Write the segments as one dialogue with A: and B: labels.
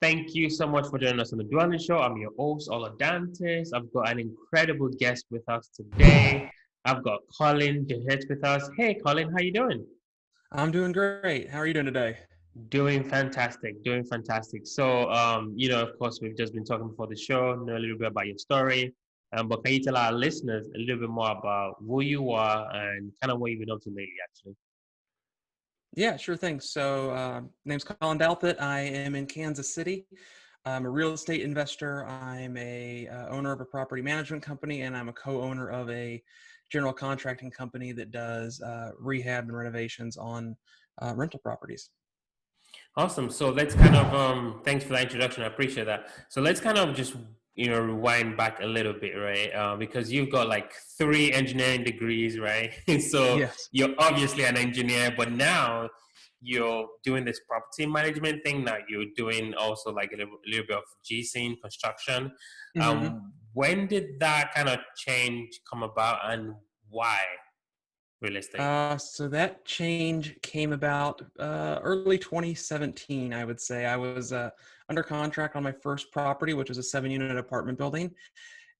A: Thank you so much for joining us on the Dwelling Show. I'm your host, Dantes. I've got an incredible guest with us today. I've got Colin Douthit with us. Hey, Colin, how you doing?
B: I'm doing great. How are you doing today?
A: Doing fantastic, doing fantastic. So, of course, we've just been talking before the show, know a little bit about your story. But can you tell our listeners a little bit more about who you are and kind of what you've been up to lately, actually?
B: Yeah, sure thing. So, name's Colin Douthit. I am in Kansas City. I'm a real estate investor. I'm a owner of a property management company, and I'm a co-owner of a general contracting company that does rehab and renovations on rental properties.
A: Awesome. So let's kind of thanks for that introduction. I appreciate that. So let's kind of just rewind back a little bit, right? Because you've got like three engineering degrees, right? So
B: Yes.
A: you're obviously an engineer, but now you're doing this property management thing. Now you're doing also like a little bit of GC construction.
B: hmm
A: When did that kind of change come about, and why real estate?
B: So that change came about early 2017, I would say. I was under contract on my first property, which was a 7-unit apartment building,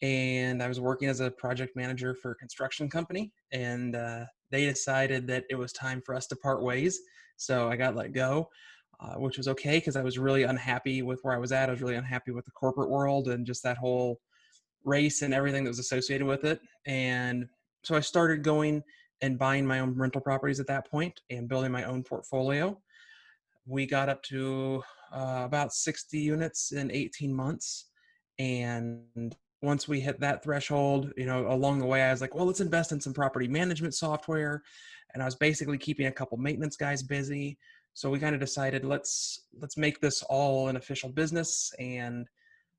B: and I was working as a project manager for a construction company, and they decided that it was time for us to part ways. So I got let go, which was okay because I was really unhappy with where I was at. I was really unhappy with the corporate world and just that whole race and everything that was associated with it. And so I started going and buying my own rental properties at that point and building my own portfolio. We got up to about 60 units in 18 months. And once we hit that threshold, along the way, I was like, well, let's invest in some property management software. And I was basically keeping a couple maintenance guys busy. So we kind of decided let's make this all an official business, and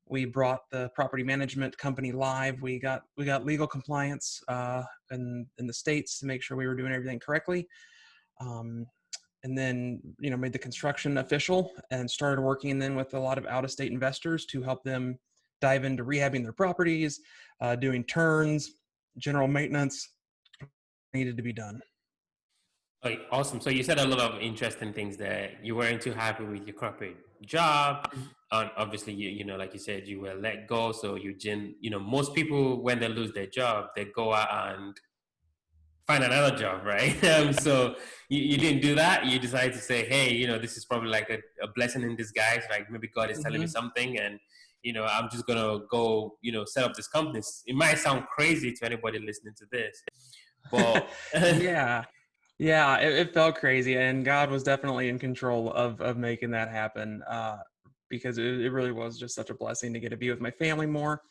B: we brought the property management company live. We got legal compliance in the states to make sure we were doing everything correctly. Um, and then made the construction official and started working then with a lot of out-of-state investors to help them dive into rehabbing their properties, doing turns, general maintenance needed to be done.
A: Oh, awesome. So you said a lot of interesting things there. You weren't too happy with your corporate job. Obviously, like you said, you were let go. So you didn't, most people, when they lose their job, they go out and find another job, right? So you didn't do that. You decided to say, hey, this is probably like a blessing in disguise. Like maybe God is telling me
B: Mm-hmm.
A: something, and I'm just gonna go, set up this company. It might sound crazy to anybody listening to this, but
B: Yeah. Yeah, it felt crazy, and God was definitely in control of making that happen. Because it really was just such a blessing to get to be with my family more.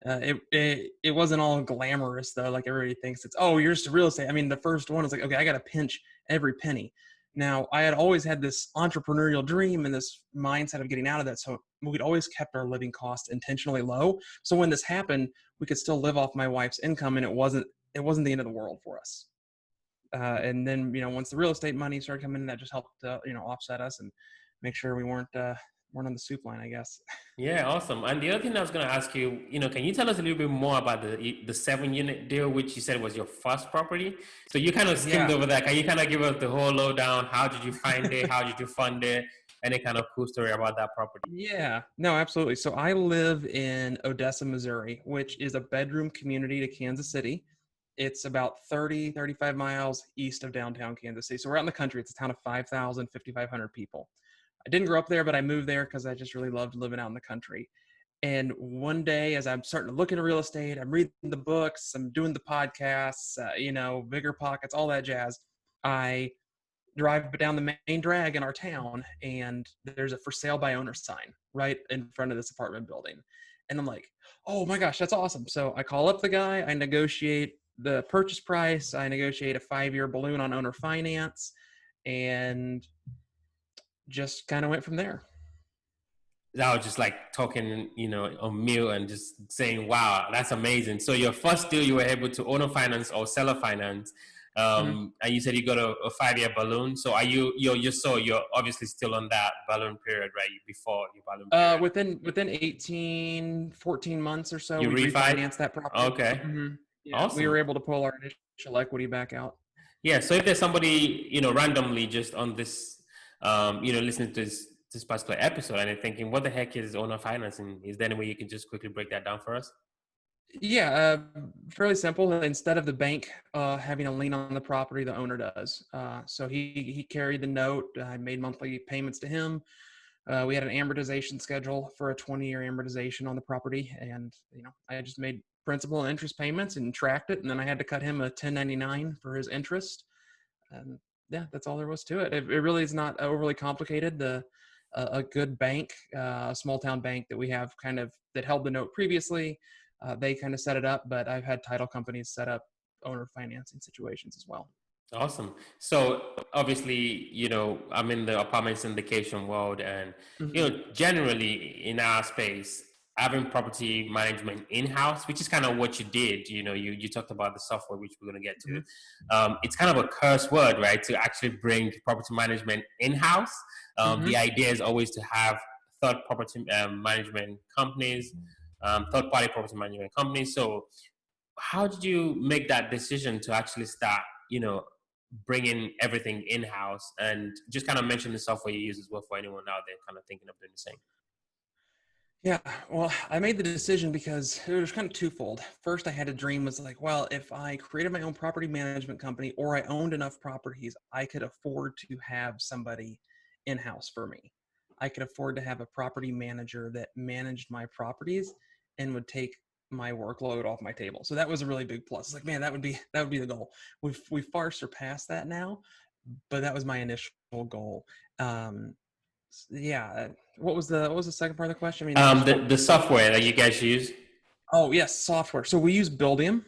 B: It wasn't all glamorous though, like everybody thinks it's. Oh, you're just real estate. I mean, the first one was like, okay, I got to pinch every penny. Now, I had always had this entrepreneurial dream and this mindset of getting out of that, so we'd always kept our living costs intentionally low. So when this happened, we could still live off my wife's income, and it wasn't the end of the world for us. And then once the real estate money started coming in, that just helped offset us and make sure we weren't on the soup line, I guess.
A: yeah, awesome. And the other thing I was going to ask you, can you tell us a little bit more about the 7 unit deal, which you said was your first property? So you kind of skimmed
B: Yeah.
A: over that. Can you kind of give us the whole lowdown? How did you find it? How did you fund it? Any kind of cool story about that property?
B: Yeah, no, absolutely. So I live in Odessa, Missouri, which is a bedroom community to Kansas City. It's about 35 miles east of downtown Kansas City. So we're out in the country. It's a town of 5,000, 5,500 people. I didn't grow up there, but I moved there because I just really loved living out in the country. And one day, as I'm starting to look into real estate, I'm reading the books, I'm doing the podcasts, Bigger Pockets, all that jazz. I drive down the main drag in our town, and there's a for sale by owner sign right in front of this apartment building. And I'm like, oh my gosh, that's awesome. So I call up the guy, I negotiate the purchase price, I negotiate a 5-year balloon on owner finance, and just kind of went from there.
A: I was just like talking, on mute and just saying, wow, that's amazing. So your first deal, you were able to owner finance or seller finance.
B: Mhm.
A: And you said you got a 5-year balloon. So are you're obviously still on that balloon period, right? Before your balloon period.
B: Within 18, 14 months or so,
A: You
B: we
A: refied?
B: refinanced that property.
A: Okay.
B: Yeah, we were
A: Awesome.
B: able to pull our initial equity back out.
A: Yeah. So if there's somebody, randomly just on this, listening to this this particular episode, and I'm thinking, what the heck is owner financing? Is there any way you can just quickly break that down for us?
B: Yeah, fairly simple. Instead of the bank having a lien on the property, the owner does. So he carried the note. I made monthly payments to him. We had an amortization schedule for a 20-year amortization on the property, and I just made principal and interest payments and tracked it, and then I had to cut him a 1099 for his interest. And yeah, that's all there was to it. It really is not overly complicated. A good bank, a small town bank that we have kind of that held the note previously, they kind of set it up. But I've had title companies set up owner financing situations as well.
A: Awesome. So obviously, I'm in the apartment syndication world, and
B: Hmm.
A: generally in our space, having property management in-house, which is kind of what you did. You talked about the software, which we're going to get to.
B: Hmm.
A: It's kind of a curse word, right? To actually bring property management in-house.
B: Hmm.
A: The idea is always to have third property management companies, third-party property management companies. So how did you make that decision to actually start, bringing everything in house, and just kind of mention the software you use as well for anyone out there kind of thinking of doing the same?
B: Yeah, well, I made the decision because it was kind of twofold. First, I had a dream was like, well, if I created my own property management company or I owned enough properties, I could afford to have somebody in-house for me. I could afford to have a property manager that managed my properties and would take my workload off my table. So that was a really big plus. It's like, man, that would be the goal. We've far surpassed that now, but that was my initial goal. Um, yeah. What was the second part of the question? I mean, as far
A: The software that you guys use.
B: Oh, yes, software. So we use Buildium,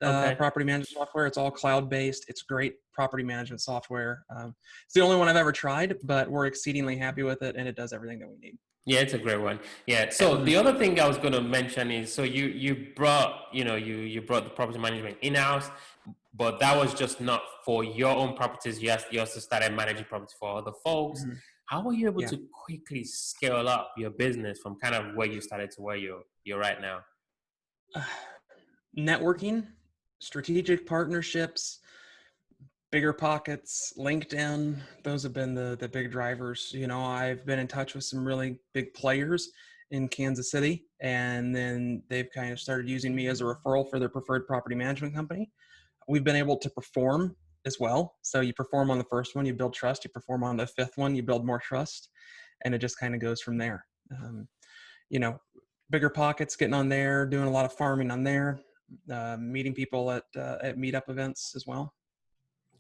A: Okay.
B: property management software. It's all cloud-based. It's great property management software. It's the only one I've ever tried, but we're exceedingly happy with it, and it does everything that we need.
A: Yeah, it's a great one. Yeah. So
B: Mhm.
A: the other thing I was going to mention is, so you brought, you brought the property management in house, but that was just not for your own properties. You also started managing property for other folks.
B: Mhm.
A: How were you able
B: Yeah.
A: to quickly scale up your business from kind of where you started to where you're right now?
B: Networking, strategic partnerships, bigger pockets, LinkedIn, those have been the big drivers. I've been in touch with some really big players in Kansas City, and then they've kind of started using me as a referral for their preferred property management company. We've been able to perform as well. So you perform on the first one, you build trust. You perform on the fifth one, you build more trust, and it just kind of goes from there. Um, you know, Bigger pockets, getting on there, doing a lot of farming on there, meeting people at meetup events as well.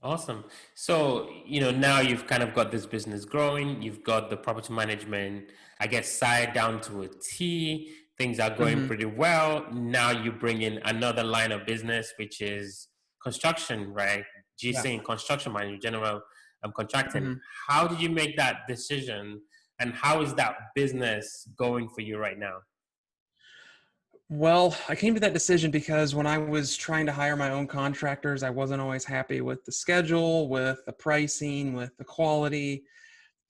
A: Awesome. So, now you've kind of got this business growing. You've got the property management, I guess, side down to a T. Things are going
B: Hmm.
A: pretty well. Now you bring in another line of business, which is construction, right?
B: Yeah.
A: GC, construction manager, general contracting.
B: Hmm.
A: How did you make that decision? And how is that business going for you right now?
B: Well, I came to that decision because when I was trying to hire my own contractors, I wasn't always happy with the schedule, with the pricing, with the quality,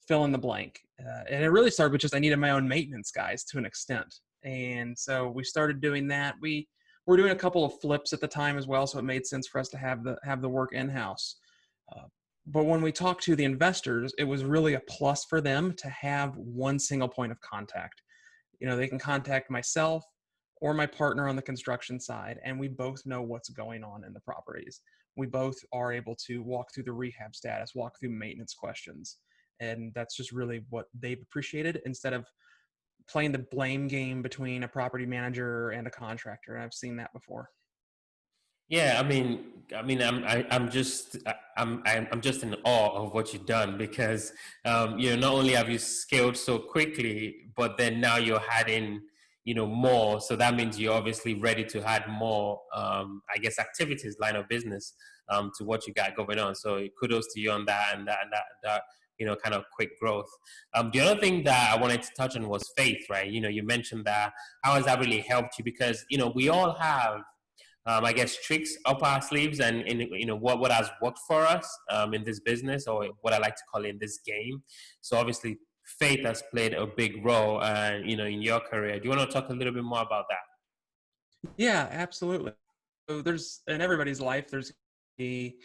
B: fill in the blank. And it really started with just I needed my own maintenance guys to an extent. And so we started doing that. We were doing a couple of flips at the time as well, so it made sense for us to have the work in house. Uh, but when we talked to the investors, it was really a plus for them to have one single point of contact. They can contact myself or my partner on the construction side, and we both know what's going on in the properties. We both are able to walk through the rehab status, walk through maintenance questions. And that's just really what they've appreciated instead of playing the blame game between a property manager and a contractor. And I've seen that before.
A: Yeah, I'm just, I'm just in awe of what you've done because, not only have you scaled so quickly, but then now you're adding, more. So that means you're obviously ready to add more, I guess, activities, line of business, to what you got going on. So kudos to you on that and that, kind of quick growth. The other thing that I wanted to touch on was faith, right? You mentioned that. How has that really helped you? Because, we all have, I guess, tricks up our sleeves, and in, what has worked for us, in this business, or what I like to call in this game. So obviously, faith has played a big role, in your career. Do you want to talk a little bit more about that?
B: Yeah, absolutely. So there's in everybody's life, there's the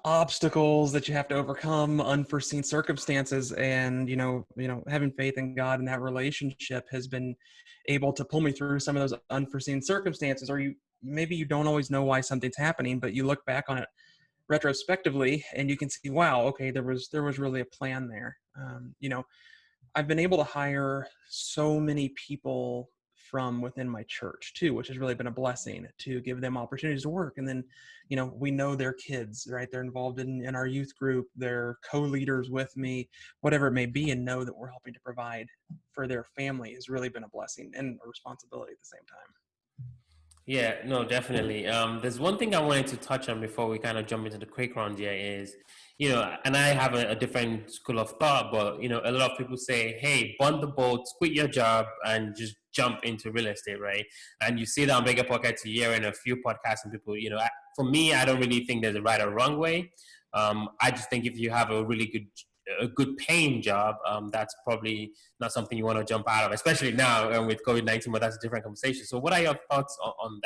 B: obstacles that you have to overcome, unforeseen circumstances, and having faith in God in that relationship has been able to pull me through some of those unforeseen circumstances. Or maybe you don't always know why something's happening, but you look back on it retrospectively and you can see, wow, okay, there was really a plan there. I've been able to hire so many people from within my church too, which has really been a blessing, to give them opportunities to work. And then, we know their kids, right? They're involved in our youth group, they're co-leaders with me, whatever it may be, and know that we're helping to provide for their family has really been a blessing and a responsibility at the same time.
A: Yeah, no, definitely. There's one thing I wanted to touch on before we kind of jump into the quick round here is, and I have a different school of thought, but, a lot of people say, hey, bond the boats, quit your job and just jump into real estate, right? And you see that on Bigger Pockets, you hear in a few podcasts and people, for me, I don't really think there's a right or wrong way. I just think if you have a good paying job, that's probably not something you want to jump out of, especially now with COVID-19. But that's a different conversation. So, what are your thoughts on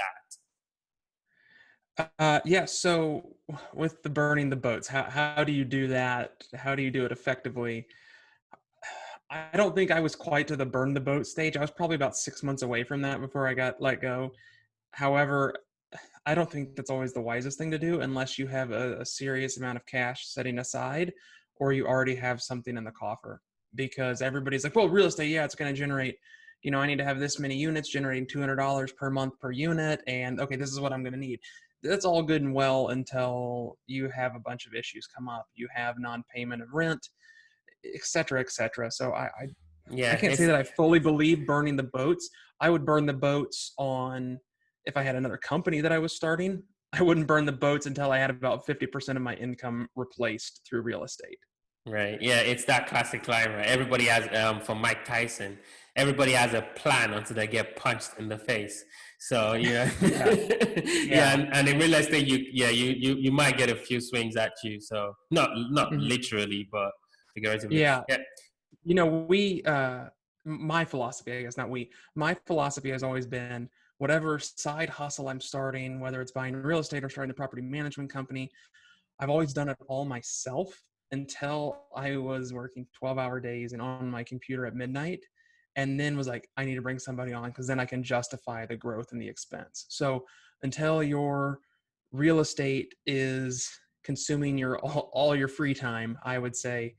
A: that?
B: Yeah. So with the burning the boats, how do you do that? How do you do it effectively? I don't think I was quite to the burn the boat stage. I was probably about 6 months away from that before I got let go. However, I don't think that's always the wisest thing to do unless you have a serious amount of cash setting aside, or you already have something in the coffer. Because everybody's like, well, real estate, yeah, it's going to generate, I need to have this many units generating $200 per month per unit. And okay, this is what I'm going to need. That's all good and well until you have a bunch of issues come up. You have non-payment of rent, et cetera, et cetera. So I
A: Yeah,
B: can't say
A: it's
B: that I fully believe burning the boats. I would burn the boats on, if I had another company that I was starting, I wouldn't burn the boats until I had about 50% of my income replaced through real estate.
A: right. Yeah, it's that classic line, right? Everybody has, from Mike Tyson, everybody has a plan until they get punched in the face. So
B: Yeah.
A: yeah,
B: Yeah.
A: and in real estate, you might get a few swings at you. So not
B: Mhm.
A: literally, but figuratively.
B: Yeah.
A: Yeah,
B: We my philosophy, I guess not we, my philosophy has always been, whatever side hustle I'm starting, whether it's buying real estate or starting a property management company, I've always done it all myself until I was working 12-hour days and on my computer at midnight, and then was like, I need to bring somebody on because then I can justify the growth and the expense. So until your real estate is consuming all your free time, I would say,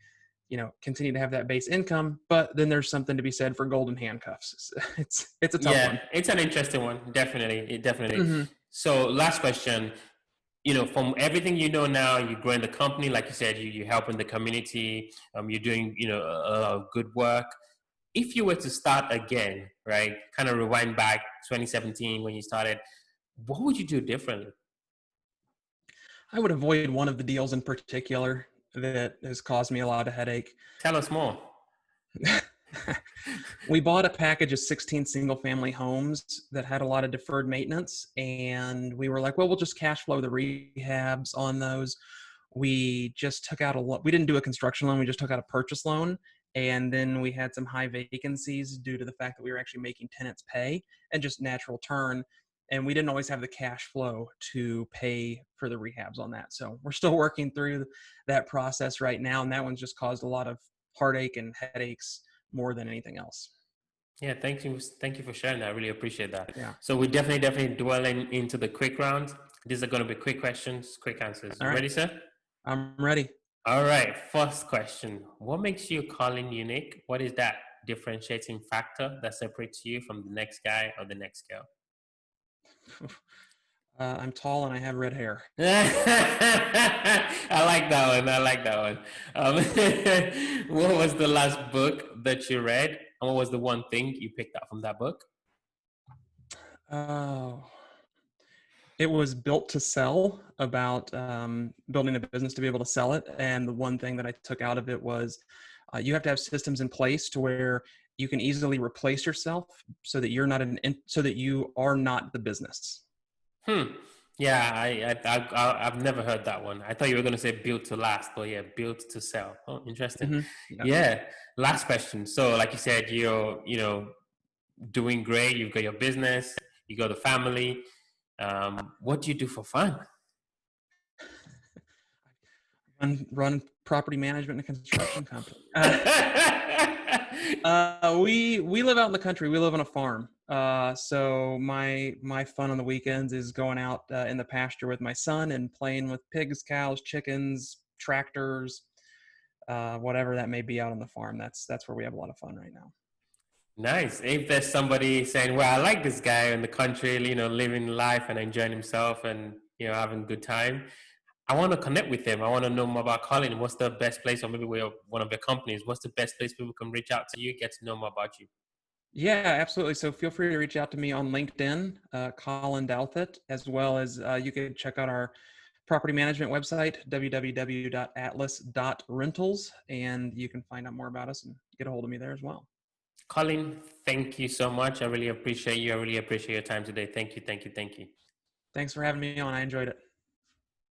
B: continue to have that base income, but then there's something to be said for golden handcuffs. It's a tough
A: yeah,
B: one.
A: it's an interesting one. Definitely, definitely.
B: Hmm.
A: So, last question. From everything now, you're growing the company, like you said, you're helping the community. You're doing, good work. If you were to start again, right, kind of rewind back 2017 when you started, what would you do differently?
B: I would avoid one of the deals in particular that has caused me a lot of headache.
A: Tell us more.
B: We bought a package of 16 single family homes that had a lot of deferred maintenance. And we were like, well, we'll just cash flow the rehabs on those. We just took out we didn't do a construction loan. We just took out a purchase loan. And then we had some high vacancies due to the fact that we were actually making tenants pay and just natural turn. And we didn't always have the cash flow to pay for the rehabs on that. So we're still working through that process right now. And that one's just caused a lot of heartache and headaches more than anything else.
A: Yeah, thank you for sharing that. I really appreciate that.
B: Yeah.
A: So we definitely dwelling into the quick round. These are going to be quick questions, quick answers.
B: All
A: You
B: right.
A: ready, sir?
B: I'm ready.
A: All right. First question: what makes you Colin unique? What is that differentiating factor that separates you from the next guy or the next girl?
B: I'm tall and I have red hair.
A: I like that one. I like that one. What was the last book that you read, and what was the one thing you picked up from that book?
B: Oh, it was Built to Sell, about building a business to be able to sell it. And the one thing that I took out of it was, you have to have systems in place to where you can easily replace yourself so that so that you are not the business.
A: Hmm. Yeah, I've never heard that one. I thought you were going to say built to last, but yeah, built to sell. Oh, interesting.
B: Yeah.
A: Yeah. Last question. So, like you said, you're doing great. You've got your business. You got a family. What do you do for fun?
B: Run property management and construction company. We live out in the country. We live on a farm. So my fun on the weekends is going out in the pasture with my son and playing with pigs, cows, chickens, tractors, whatever that may be out on the farm. That's where we have a lot of fun right now.
A: Nice. If there's somebody saying, "Well, I like this guy in the country, living life and enjoying himself and having a good time," I want to connect with them. I want to know more about Colin. What's the best place, or maybe we're one of your companies? What's the best place people can reach out to you, get to know more about you?
B: Yeah, absolutely. So feel free to reach out to me on LinkedIn, Colin Douthit, as well as you can check out our property management website, www.atlas.rentals, and you can find out more about us and get a hold of me there as well.
A: Colin, thank you so much. I really appreciate you. I really appreciate your time today. Thank you, thank you, thank you.
B: Thanks for having me on. I enjoyed it.